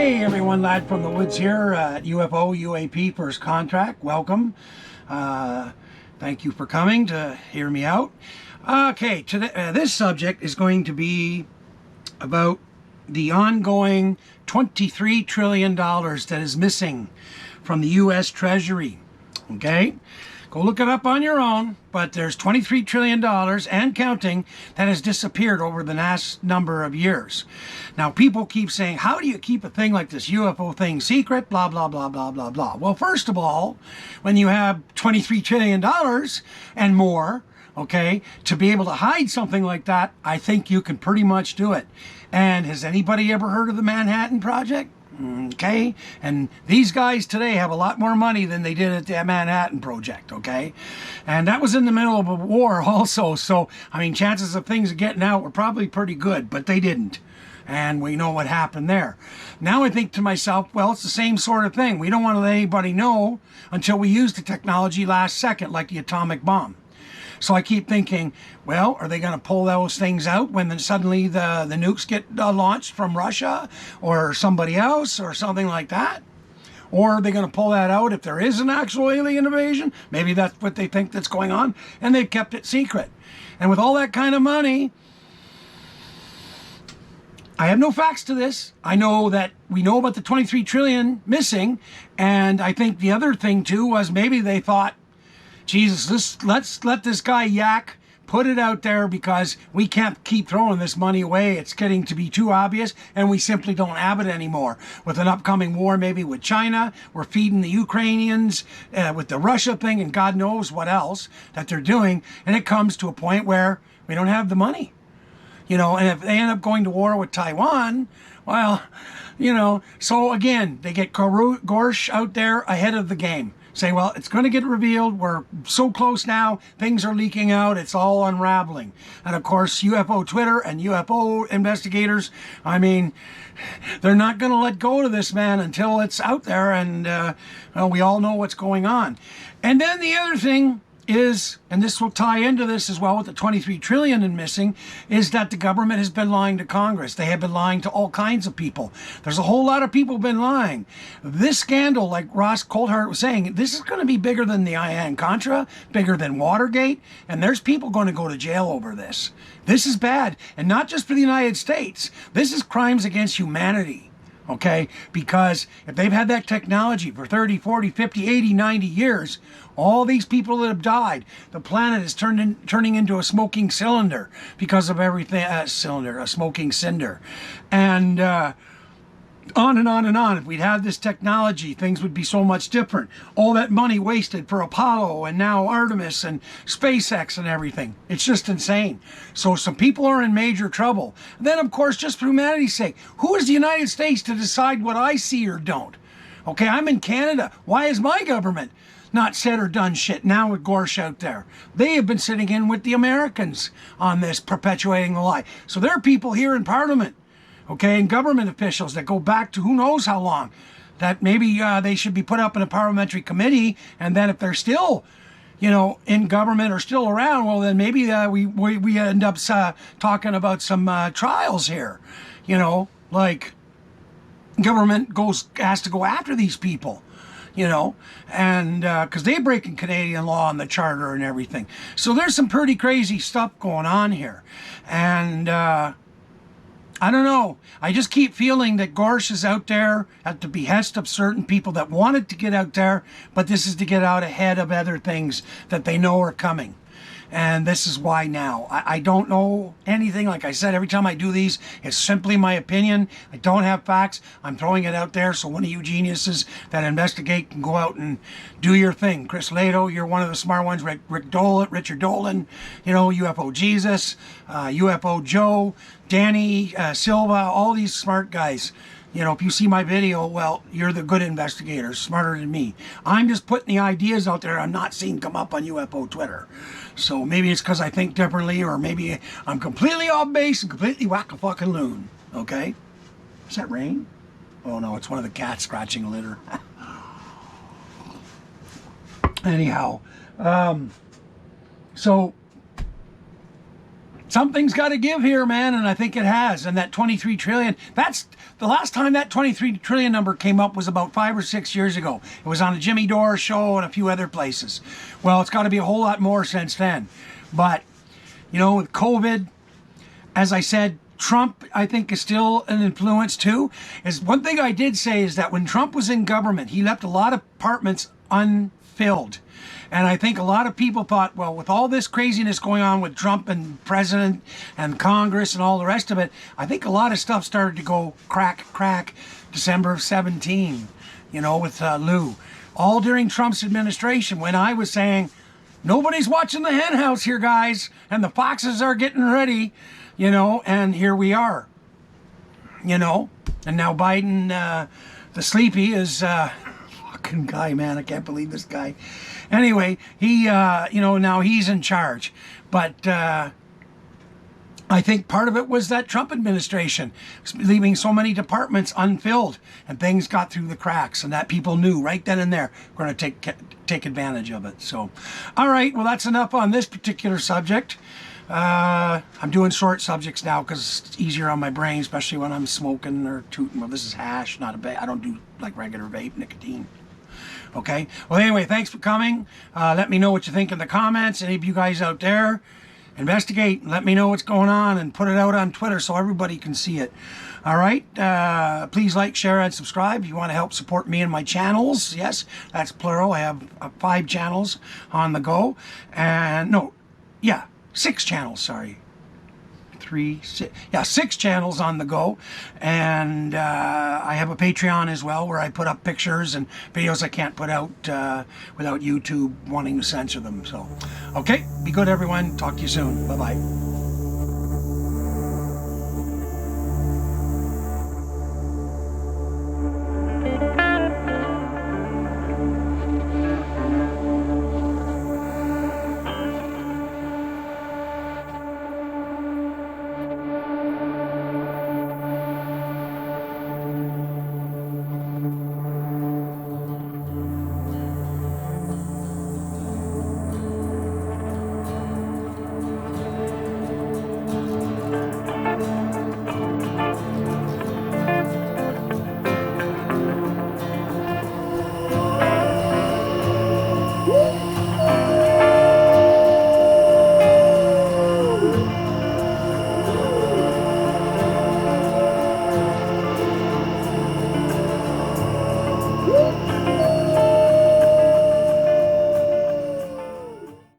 Hey everyone, Lad from the Woods here at UFO UAP First Contact. Welcome. Thank you for coming to hear me out. Okay, today, this subject is going to be about the ongoing $23 trillion that is missing from the U.S. Treasury. Okay? Go look it up on your own, but there's $23 trillion and counting that has disappeared over the last number of years. Now, people keep saying, how do you keep a thing like this UFO thing secret, blah, blah, blah, blah, blah, blah. Well, first of all, when you have $23 trillion and more, okay, to be able to hide something like that, I think you can pretty much do it. And has anybody ever heard of the Manhattan Project? Okay, and these guys today have a lot more money than they did at the Manhattan Project, okay? And that was in the middle of a war also, so, I mean, chances of things getting out were probably pretty good, but they didn't. And we know what happened there. Now I think to myself, well, it's the same sort of thing. We don't want to let anybody know until we use the technology last second, like the atomic bomb. So I keep thinking, well, are they going to pull those things out when suddenly the nukes get launched from Russia or somebody else or something like that? Or are they going to pull that out if there is an actual alien invasion? Maybe that's what they think that's going on, and they've kept it secret. And with all that kind of money, I have no facts to this. I know that we know about the 23 trillion missing, and I think the other thing too was maybe they thought, Jesus, let's let this guy yak, put it out there because we can't keep throwing this money away. It's getting to be too obvious and we simply don't have it anymore. With an upcoming war maybe with China, we're feeding the Ukrainians with the Russia thing and God knows what else that they're doing. And it comes to a point where we don't have the money. You know, and if they end up going to war with Taiwan, well, you know, so again, they get Gorsh out there ahead of the game. Say, well, it's going to get revealed. We're so close now. Things are leaking out. It's all unraveling. And of course, UFO Twitter and UFO investigators, I mean, they're not going to let go of this, man, until it's out there. And well, we all know what's going on. And then the other thing is, and this will tie into this as well with the 23 trillion in missing, is that the government has been lying to Congress. They have been lying to all kinds of people. There's a whole lot of people been lying. This scandal, like Ross Coulthart was saying, this is going to be bigger than the Iran-Contra, bigger than Watergate, and there's people going to go to jail over this. This is bad, and not just for the United States. This is crimes against humanity. Okay, because if they've had that technology for 30, 40, 50, 80, 90 years, all these people that have died, the planet is turning into a smoking cylinder because of everything, a smoking cinder. And on and on and on. If we'd had this technology, things would be so much different. All that money wasted for Apollo and now Artemis and SpaceX and everything. It's just insane. So some people are in major trouble. And then, of course, just for humanity's sake, who is the United States to decide what I see or don't? Okay, I'm in Canada. Why is my government not said or done shit now with Gorsh out there? They have been sitting in with the Americans on this, perpetuating the lie. So there are people here in Parliament, okay, and government officials that go back to who knows how long, that maybe they should be put up in a parliamentary committee, and then if they're still, you know, in government or still around, well, then maybe we end up talking about some trials here, you know, like government has to go after these people, you know, and because they're breaking Canadian law and the charter and everything. So there's some pretty crazy stuff going on here, and I don't know. I just keep feeling that Gorsh is out there at the behest of certain people that wanted to get out there, but this is to get out ahead of other things that they know are coming. And this is why now. I don't know anything. Like I said, every time I do these, it's simply my opinion. I don't have facts. I'm throwing it out there so one of you geniuses that investigate can go out and do your thing. Chris Lato, you're one of the smart ones. Richard Dolan, you know, UFO Jesus, UFO Joe, Danny Silva, all these smart guys. You know, if you see my video, well, you're the good investigators, smarter than me. I'm just putting the ideas out there I'm not seeing come up on UFO Twitter. So maybe it's because I think differently, or maybe I'm completely off base and completely whack-a-fucking-loon. Okay? Is that rain? Oh, no, it's one of the cats scratching a litter. Anyhow, so something's got to give here, man, and I think it has. And that 23 trillion, that's the last time that 23 trillion number came up was about 5 or 6 years ago. It was on a Jimmy Dore show and a few other places. Well, it's got to be a whole lot more since then. But, you know, with COVID, as I said, Trump, I think, is still an influence too. Is one thing I did say is that when Trump was in government, he left a lot of apartments unfilled. And I think a lot of people thought, well, with all this craziness going on with Trump and president and Congress and all the rest of it, I think a lot of stuff started to go crack December of 17, you know, with Lou. All during Trump's administration, when I was saying, nobody's watching the hen house here, guys, and the foxes are getting ready, you know, and here we are, you know. And now Biden, the sleepy, is fucking guy, man, I can't believe this guy. Anyway, he, you know, now he's in charge. But I think part of it was that Trump administration leaving so many departments unfilled, and things got through the cracks, and that people knew right then and there we're going to take advantage of it. So, all right, well, that's enough on this particular subject. I'm doing short subjects now because it's easier on my brain, especially when I'm smoking or tooting. Well, this is hash, not a vape. I don't do like regular vape nicotine. Okay. Well, anyway, thanks for coming. Let me know what you think in the comments. Any of you guys out there, investigate and let me know what's going on and put it out on Twitter so everybody can see it. All right. Please like, share, and subscribe if you want to help support me and my channels. Yes, that's plural. I have 5 channels on the go. And no, yeah, 6 channels. Sorry. 6 channels on the go, and I have a Patreon as well where I put up pictures and videos I can't put out without YouTube wanting to censor them. So, okay, be good, everyone. Talk to you soon. Bye-bye.